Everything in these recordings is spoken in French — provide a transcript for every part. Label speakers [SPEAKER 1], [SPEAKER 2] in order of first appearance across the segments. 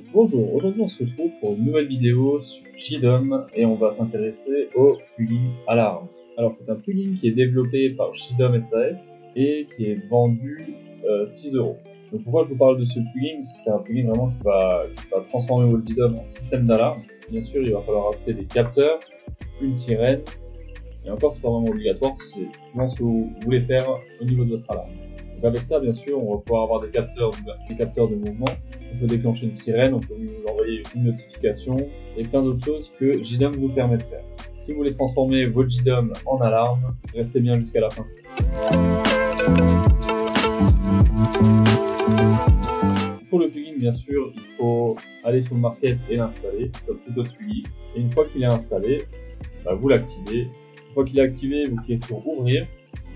[SPEAKER 1] Bonjour, aujourd'hui on se retrouve pour une nouvelle vidéo sur JDOM et on va s'intéresser au plugin Alarm. Alors c'est un plugin qui est développé par JDOM SAS et qui est vendu 6 euros. Donc pourquoi je vous parle de ce plugin? Parce que c'est un plugin vraiment qui va transformer votre JDOM en système d'alarme. Bien sûr il va falloir ajouter des capteurs, une sirène, et encore c'est pas vraiment obligatoire, c'est suivant ce que vous voulez faire au niveau de votre alarme. Donc avec ça bien sûr on va pouvoir avoir des capteurs de mouvement. On peut déclencher une sirène, on peut nous envoyer une notification et plein d'autres choses que JDOM vous permet de faire. Si vous voulez transformer votre JDOM en alarme, restez bien jusqu'à la fin. Pour le plugin, bien sûr, il faut aller sur le market et l'installer, comme tout autre plugin. Et une fois qu'il est installé, vous l'activez. Une fois qu'il est activé, vous cliquez sur ouvrir.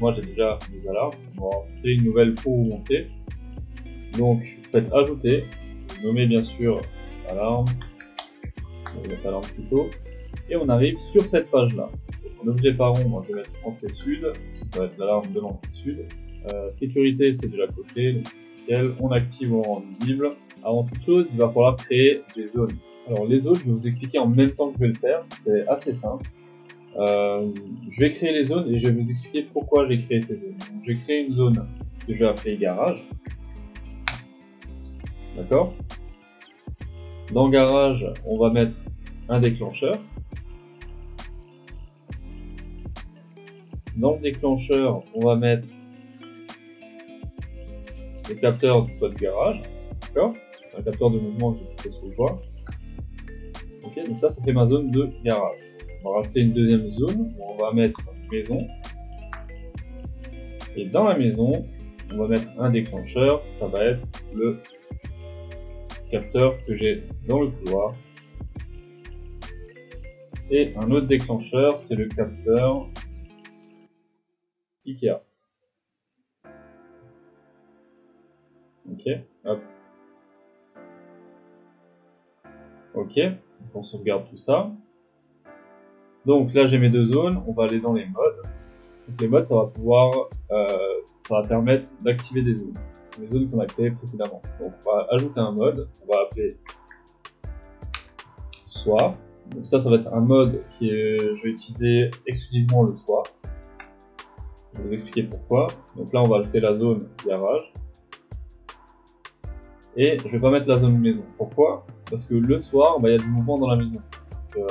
[SPEAKER 1] Moi, j'ai déjà mes alarmes. On va créer une nouvelle pour vous montrer. Donc, vous faites ajouter. Vous nommez bien sûr alarme. On va mettre alarme plutôt. Et on arrive sur cette page-là. En objet par rond, on va mettre entrée sud, parce que ça va être l'alarme de l'entrée sud. Sécurité, c'est déjà coché, donc c'est nickel. On active, on rend visible. Avant toute chose, il va falloir créer des zones. Alors les zones, je vais vous expliquer en même temps que je vais le faire. C'est assez simple. Je vais créer les zones et je vais vous expliquer pourquoi j'ai créé ces zones. Donc, je vais créer une zone que je vais appeler garage. D'accord? Dans garage, on va mettre un déclencheur. Dans le déclencheur, on va mettre le capteur du toit de garage. D'accord? C'est un capteur de mouvement que j'ai fixé sur le toit. Ok, donc ça fait ma zone de garage. On va rajouter une deuxième zone où on va mettre maison. Et dans la maison, on va mettre un déclencheur. Ça va être le capteur que j'ai dans le couloir. Et un autre déclencheur, c'est le capteur Ikea. Ok, hop. Ok, donc on sauvegarde tout ça. Donc là j'ai mes deux zones, on va aller dans les modes. Donc les modes, ça va permettre d'activer des zones. Les zones qu'on a créées précédemment. Donc on va ajouter un mode, on va appeler soir. Donc ça va être un mode je vais utiliser exclusivement le soir. Je vais vous expliquer pourquoi. Donc là on va ajouter la zone garage. Et je vais pas mettre la zone maison. Pourquoi? Parce que le soir, il y a du mouvement dans la maison. Donc,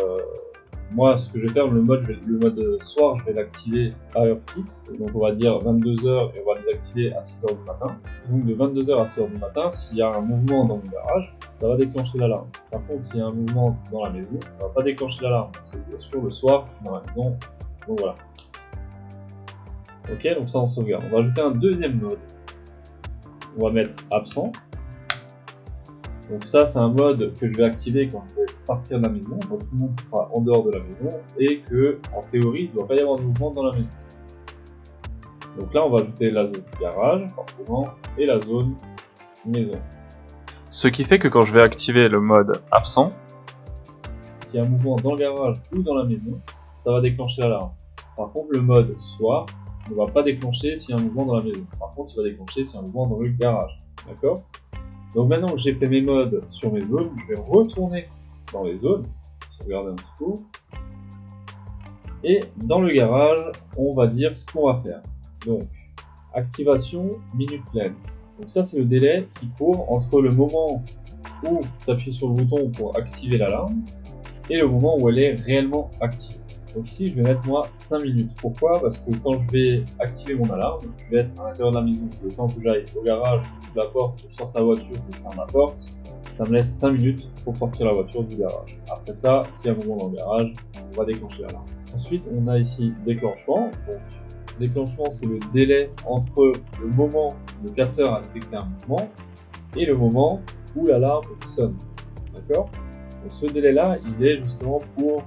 [SPEAKER 1] moi, ce que je vais faire, le mode soir, je vais l'activer à heure fixe. Donc on va dire 22h et on va le désactiver à 6h du matin. Donc de 22h à 6h du matin, s'il y a un mouvement dans mon garage, ça va déclencher l'alarme. Par contre, s'il y a un mouvement dans la maison, ça va pas déclencher l'alarme. Parce que bien sûr, le soir, je suis dans la maison. Donc voilà. Ok, donc ça on sauvegarde. On va ajouter un deuxième mode. On va mettre absent. Donc ça, c'est un mode que je vais activer quand je vais partir de la maison, quand tout le monde sera en dehors de la maison, et que, en théorie, il ne doit pas y avoir de mouvement dans la maison. Donc là, on va ajouter la zone garage, forcément, et la zone maison.
[SPEAKER 2] Ce qui fait que quand je vais activer le mode absent,
[SPEAKER 1] s'il y a un mouvement dans le garage ou dans la maison, ça va déclencher l'alarme. Par contre, le mode soir ne va pas déclencher s'il y a un mouvement dans la maison. Par contre, il va déclencher s'il y a un mouvement dans le garage. D'accord ? Donc maintenant que j'ai fait mes modes sur mes zones, je vais retourner dans les zones, sauvegarder un petit coup. Et dans le garage, on va dire ce qu'on va faire. Donc, activation minute pleine. Donc ça, c'est le délai qui court entre le moment où tu appuies sur le bouton pour activer l'alarme et le moment où elle est réellement active. Donc ici, je vais mettre moi 5 minutes. Pourquoi? Parce que quand je vais activer mon alarme, je vais être à l'intérieur de la maison. Le temps que j'aille au garage, que j'ouvre la porte, que je sorte la voiture, que je ferme la porte, ça me laisse 5 minutes pour sortir la voiture du garage. Après ça, s'il y a un mouvement dans le garage, on va déclencher l'alarme. Ensuite, on a ici déclenchement. Donc, déclenchement, c'est le délai entre le moment où le capteur a détecté un mouvement et le moment où l'alarme sonne. D'accord? Donc ce délai-là, il est justement pour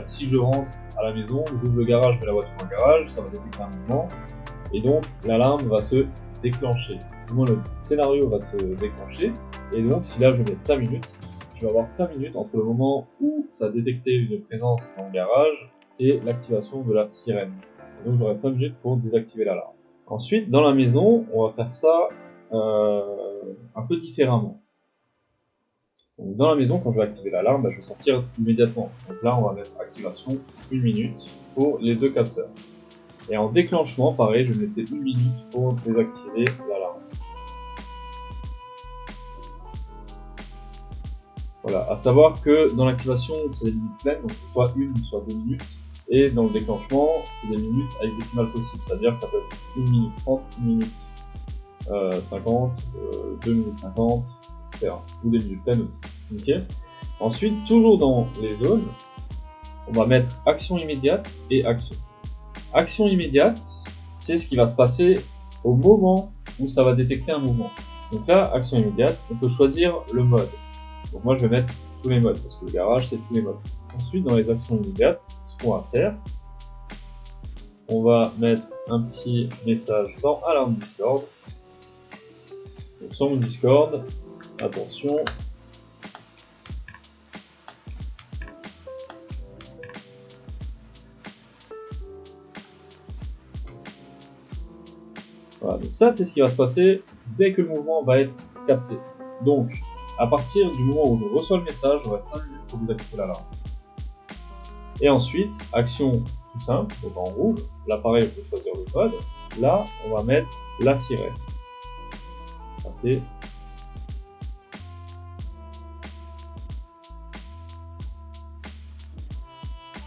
[SPEAKER 1] si je rentre à la maison, j'ouvre le garage, je mets la voiture dans le garage, ça va détecter un mouvement, et donc l'alarme va se déclencher. Du moins le scénario va se déclencher, et donc si là je mets 5 minutes, je vais avoir 5 minutes entre le moment où ça a détecté une présence dans le garage et l'activation de la sirène. Et donc j'aurai 5 minutes pour désactiver l'alarme. Ensuite, dans la maison, on va faire ça un peu différemment. Donc dans la maison, quand je vais activer l'alarme, bah, je vais sortir immédiatement. Donc là, on va mettre activation 1 minute pour les deux capteurs. Et en déclenchement, pareil, je vais laisser 1 minute pour désactiver l'alarme. Voilà, à savoir que dans l'activation, c'est des minutes pleines, donc c'est soit 1 ou soit 2 minutes. Et dans le déclenchement, c'est des minutes avec décimales possibles, c'est-à-dire que ça peut être 1 minute 30, 1 minute 50, 2 minutes 50, etc. Ou des minutes pleines aussi. Okay. Ensuite, toujours dans les zones, on va mettre action immédiate et action. Action immédiate, c'est ce qui va se passer au moment où ça va détecter un mouvement. Donc là, action immédiate, on peut choisir le mode. Donc moi, je vais mettre tous les modes, parce que le garage, c'est tous les modes. Ensuite, dans les actions immédiates, ce qu'on va faire, on va mettre un petit message dans Alarme Discord. Donc sur mon Discord, attention, voilà, donc ça c'est ce qui va se passer dès que le mouvement va être capté. Donc, à partir du moment où je reçois le message, j'aurai 5 minutes pour désactiver l'alarme. Et ensuite, action tout simple, donc en rouge, là pareil, on peut choisir le mode. Là, on va mettre la sirène. Capté.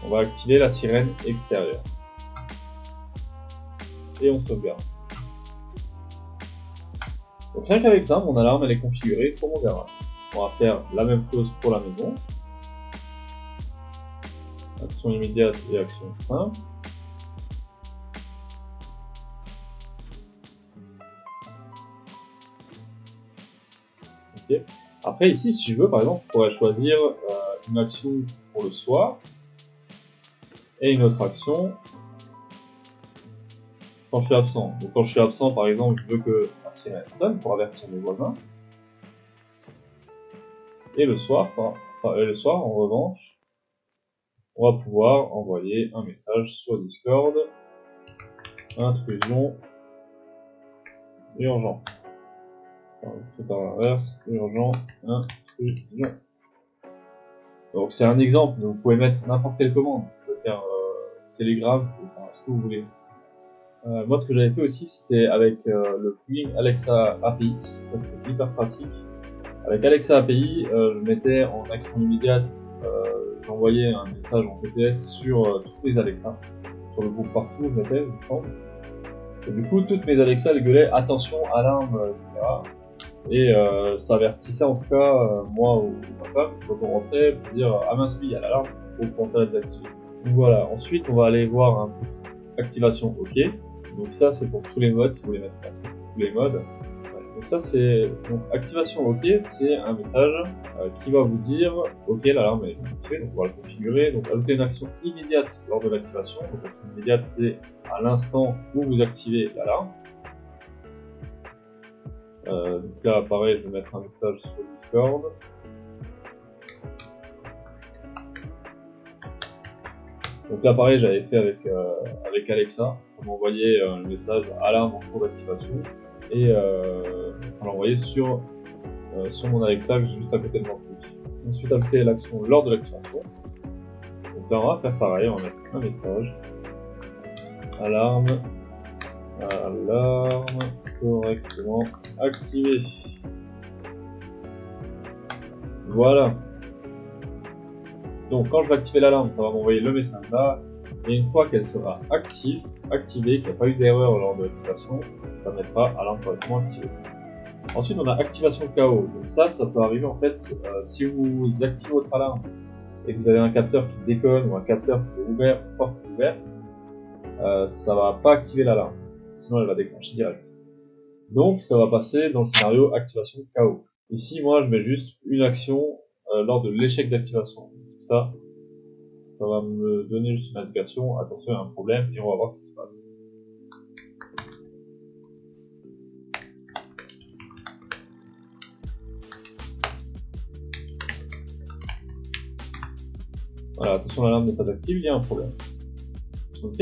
[SPEAKER 1] On va activer la sirène extérieure. Et on sauvegarde. Donc rien qu'avec ça, mon alarme elle est configurée pour mon garage. On va faire la même chose pour la maison. Action immédiate et action simple. Okay. Après ici, si je veux, par exemple, je pourrais choisir une action pour le soir et une autre action quand je suis absent. Donc quand je suis absent, par exemple, je veux que la sirène sonne pour avertir mes voisins. Et le soir, en revanche, on va pouvoir envoyer un message sur Discord. Intrusion urgent. C'est par l'inverse, urgent, intrusion. Donc c'est un exemple, mais vous pouvez mettre n'importe quelle commande. Vous pouvez faire Telegram, vous pouvez faire ce que vous voulez. Moi, ce que j'avais fait aussi, c'était avec le plugin Alexa API. Ça, c'était hyper pratique. Avec Alexa API, je mettais en action immédiate, j'envoyais un message en TTS sur tous mes Alexa. Sur le groupe partout, je mettais, il me semble. Et du coup, toutes mes Alexa, elles gueulaient attention, alarme, etc. Et ça avertissait en tout cas, moi ou ma femme, quand on rentrait, pour dire ah mince, oui, il y a l'alarme, il faut penser à la désactiver. Donc voilà, ensuite, on va aller voir un peu activation OK. Donc ça c'est pour tous les modes, si vous voulez mettre pour tous les modes. Ouais. Donc ça c'est donc activation OK, c'est un message qui va vous dire OK, l'alarme est activée, donc on va le configurer. Donc ajouter une action immédiate lors de l'activation. Donc l'action immédiate c'est à l'instant où vous activez l'alarme. Donc là pareil, je vais mettre un message sur Discord. Donc là pareil, j'avais fait avec Alexa, ça m'a envoyé le message alarme en cours d'activation et ça m'a envoyé sur mon Alexa juste à côté de mon truc. Ensuite ajouter l'action lors de l'activation. Donc là on va faire pareil, on va mettre un message alarme correctement activée. Voilà. Donc quand je vais activer l'alarme, ça va m'envoyer le message là, et une fois qu'elle sera activée, qu'il n'y a pas eu d'erreur lors de l'activation, ça mettra alarme correctement activée. Ensuite on a activation KO, donc ça peut arriver en fait si vous activez votre alarme et que vous avez un capteur qui déconne ou un capteur qui est ouvert, une porte qui est ouverte, ça va pas activer l'alarme, sinon elle va déclencher direct. Donc ça va passer dans le scénario activation KO. Ici moi je mets juste une action lors de l'échec d'activation. Ça va me donner juste une indication, attention il y a un problème, et on va voir ce qui se passe. Voilà, attention l'alarme n'est pas active, il y a un problème. Ok.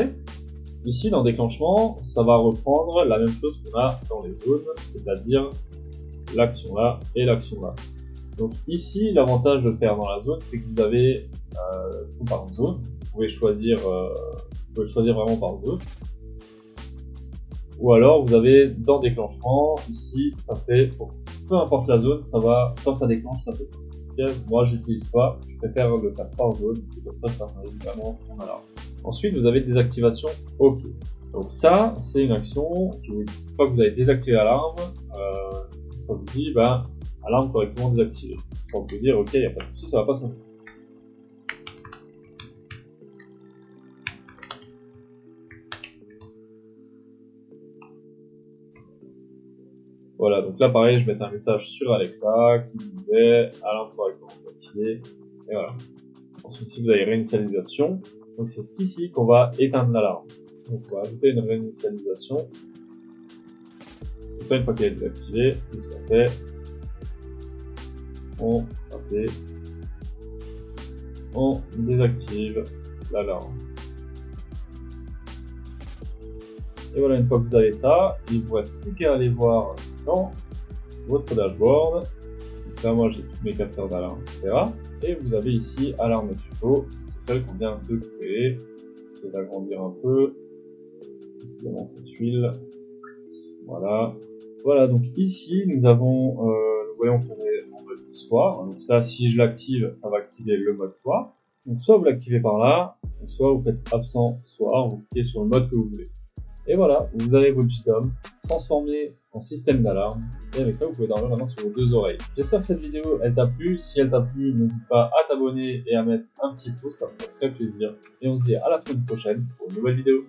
[SPEAKER 1] Ici dans déclenchement, ça va reprendre la même chose qu'on a dans les zones, c'est-à-dire l'action là et l'action là. Donc ici, l'avantage de le faire dans la zone, c'est que vous avez tout par zone. Vous pouvez choisir vraiment par zone. Ou alors vous avez dans déclenchement, ici, ça fait, pour peu importe la zone, ça va, quand ça déclenche, ça fait ça. Moi, j'utilise pas, je préfère le faire par zone, et comme ça, je personnalise vraiment mon alarme. Ensuite, vous avez des activations OK. Donc ça, c'est une action qui, une fois que vous avez désactivé l'alarme, ça vous dit, ben, alarme correctement désactivée. Ça vous dire, OK, il n'y a pas de souci, ça va pas se mettre. Voilà, donc là pareil, je mettais un message sur Alexa qui disait alarme correctement activée, et voilà. Ensuite, si vous avez réinitialisation, donc c'est ici qu'on va éteindre l'alarme. Donc on va ajouter une réinitialisation. Donc ça, une fois qu'elle est désactivée, qu'est-ce qu'on fait? On désactive l'alarme. Et voilà, une fois que vous avez ça, il ne vous reste plus qu'à aller voir dans votre dashboard. Donc là, moi, j'ai tous mes capteurs d'alarme, etc. Et vous avez ici alarme tuto. C'est celle qu'on vient de créer. Essayez d'agrandir un peu. Décidément, cette huile. Voilà. Voilà, donc ici, nous avons, nous voyons qu'on est en mode soir. Donc là, si je l'active, ça va activer le mode soir. Donc soit vous l'activez par là, soit vous faites absent soir, vous cliquez sur le mode que vous voulez. Et voilà, vous avez votre JDOM transformé en système d'alarme. Et avec ça, vous pouvez dormir maintenant sur vos deux oreilles. J'espère que cette vidéo, elle t'a plu. Si elle t'a plu, n'hésite pas à t'abonner et à mettre un petit pouce, ça me fait très plaisir. Et on se dit à la semaine prochaine pour une nouvelle vidéo.